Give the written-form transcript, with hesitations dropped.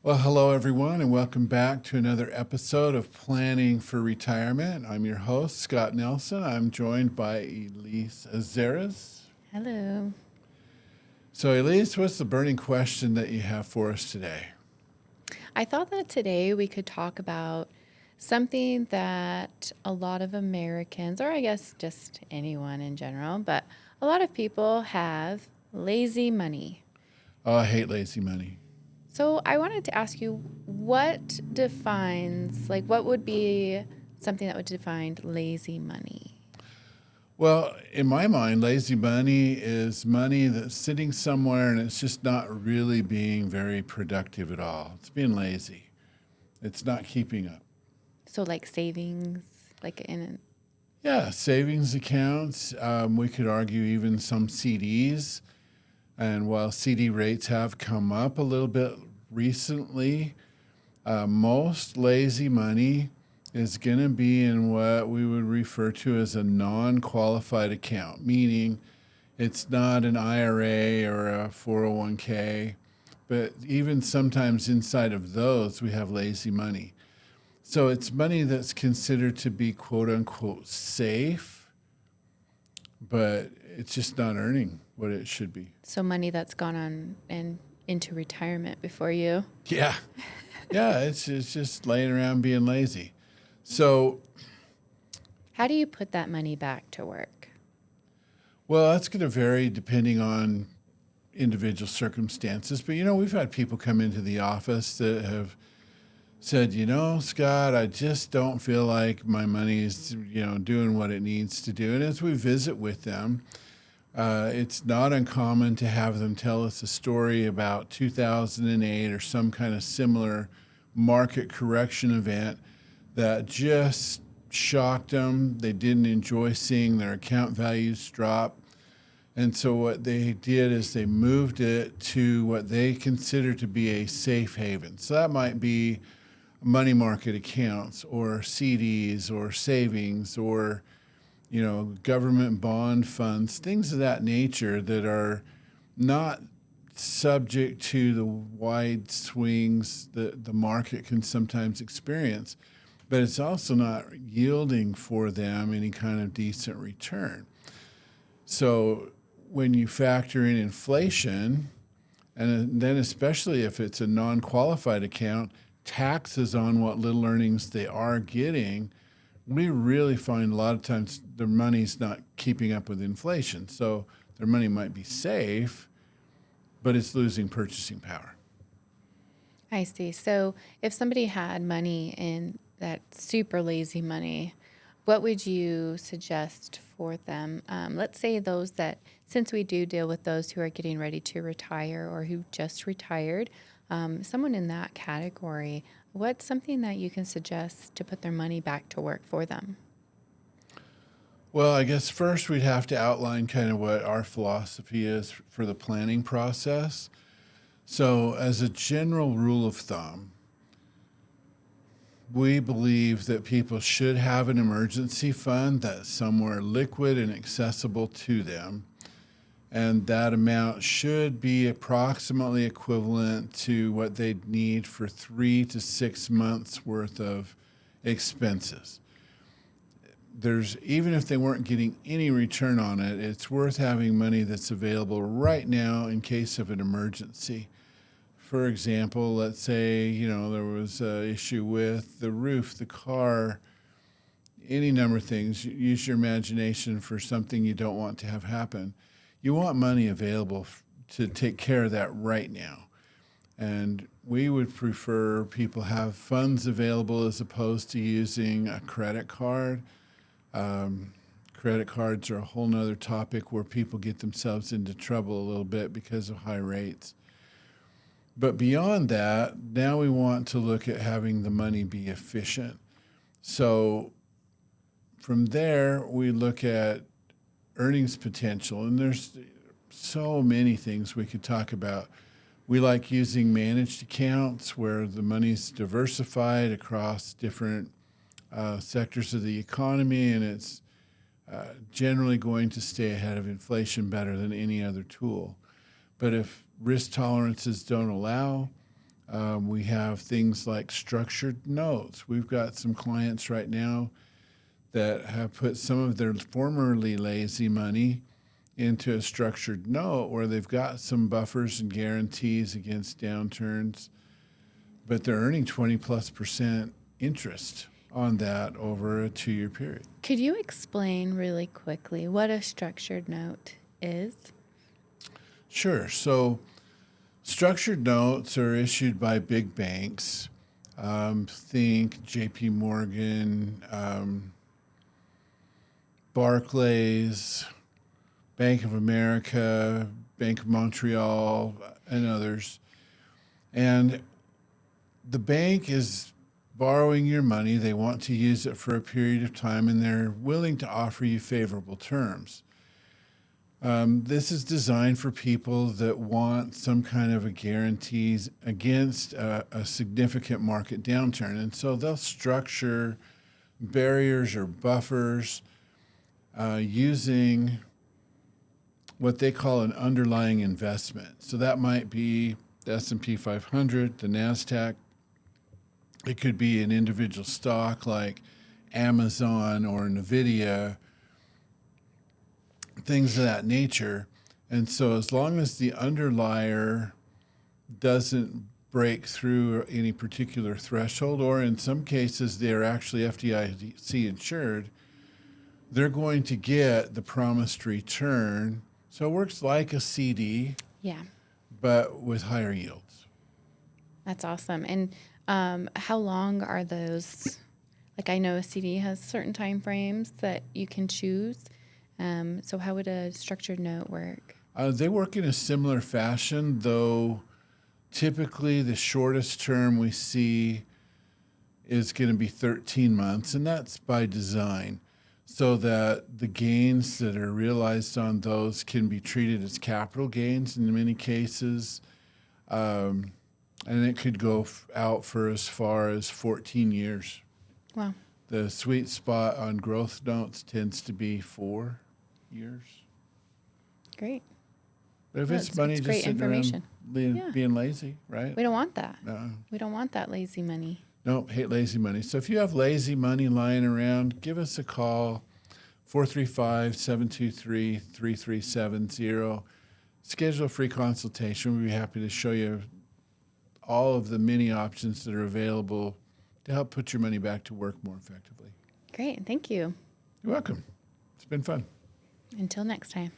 Well, hello everyone, and welcome back to another episode of Planning for Retirement. I'm your host, Scott Nelson. I'm joined by Elyse Azares. Hello. So, Elyse, what's the burning question that you have for us today? I thought that today we could talk about something that a lot of Americans, or I guess just anyone in general, but a lot of people have lazy money. Oh, I hate lazy money. So I wanted to ask you what would be something that would define lazy money? Well, in my mind, lazy money is money that's sitting somewhere and it's just not really being very productive at all. It's being lazy, it's not keeping up. So, like savings, like in Yeah, savings accounts. We could argue even some CDs. And while CD rates have come up a little bit recently, most lazy money is going to be in what we would refer to as a non qualified account, meaning it's not an IRA or a 401k, but even sometimes inside of those, we have lazy money. So it's money that's considered to be quote unquote safe, but it's just not earning what it should be. so money that's gone on and into retirement before you. Yeah. Yeah, it's just laying around being lazy. So, How do you put that money back to work? well, that's going to vary depending on individual circumstances. But, we've had people come into the office that have said, Scott, I just don't feel like my money is, doing what it needs to do. And as we visit with them, it's not uncommon to have them tell us a story about 2008 or some kind of similar market correction event that just shocked them. They didn't enjoy seeing their account values drop. And so what they did is they moved it to what they consider to be a safe haven. So that might be money market accounts or CDs or savings or government bond funds, things of that nature that are not subject to the wide swings that the market can sometimes experience, but it's also not yielding for them any kind of decent return. So when you factor in inflation, and then especially if it's a non-qualified account, taxes on what little earnings they are getting, we really find a lot of times their money's not keeping up with inflation. So their money might be safe, but it's losing purchasing power. I see. So if somebody had money in that super lazy money, what would you suggest for them? Let's say those that, since we do deal with those who are getting ready to retire or who just retired, someone in that category, what's something that you can suggest to put their money back to work for them? Well, I guess first we'd have to outline kind of what our philosophy is for the planning process. So, as a general rule of thumb, we believe that people should have an emergency fund that's somewhere liquid and accessible to them. And that amount should be approximately equivalent to what they'd need for 3 to 6 months worth of expenses. Even if they weren't getting any return on it, it's worth having money that's available right now in case of an emergency. For example, let's say, there was an issue with the roof, the car, any number of things. Use your imagination for something you don't want to have happen. You want money available to take care of that right now. And we would prefer people have funds available as opposed to using a credit card. Credit cards are a whole nother topic where people get themselves into trouble a little bit because of high rates. But beyond that, now we want to look at having the money be efficient. So from there, we look at earnings potential, and there's so many things we could talk about. We like using managed accounts where the money's diversified across different sectors of the economy, and it's generally going to stay ahead of inflation better than any other tool. But if risk tolerances don't allow, We have things like structured notes. We've got some clients right now that have put some of their formerly lazy money into a structured note where they've got some buffers and guarantees against downturns, but they're earning 20+% interest on that over a 2-year period. Could you explain really quickly what a structured note is? Sure. So structured notes are issued by big banks. Think JP Morgan, Barclays, Bank of America, Bank of Montreal, and others. And the bank is borrowing your money. They want to use it for a period of time, and they're willing to offer you favorable terms. This is designed for people that want some kind of a guarantees against a significant market downturn. And so they'll structure barriers or buffers using what they call an underlying investment. So that might be the S&P 500, the NASDAQ. It could be an individual stock like Amazon or NVIDIA, things of that nature. And so as long as the underlier doesn't break through any particular threshold, or in some cases they're actually FDIC insured, they're going to get the promised return. So it works like a CD, Yeah, but with higher yields. that's awesome. And how long are those? Like I know a CD has certain time frames that you can choose. So how would a structured note work? They work in a similar fashion, though typically the shortest term we see is going to be 13 months, and that's by design, so that the gains that are realized on those can be treated as capital gains in many cases. And it could go out for as far as 14 years. Wow, The sweet spot on growth notes tends to be 4 years. great. But if Well, it's money it's just great sitting information. around Yeah. being lazy, right? We don't want that. No, We don't want that lazy money. no, hate lazy money. So if you have lazy money lying around, give us a call, 435-723-3370. Schedule a free consultation. We'd be happy to show you all of the many options that are available to help put your money back to work more effectively. Great. Thank you. You're welcome. It's been fun. Until next time.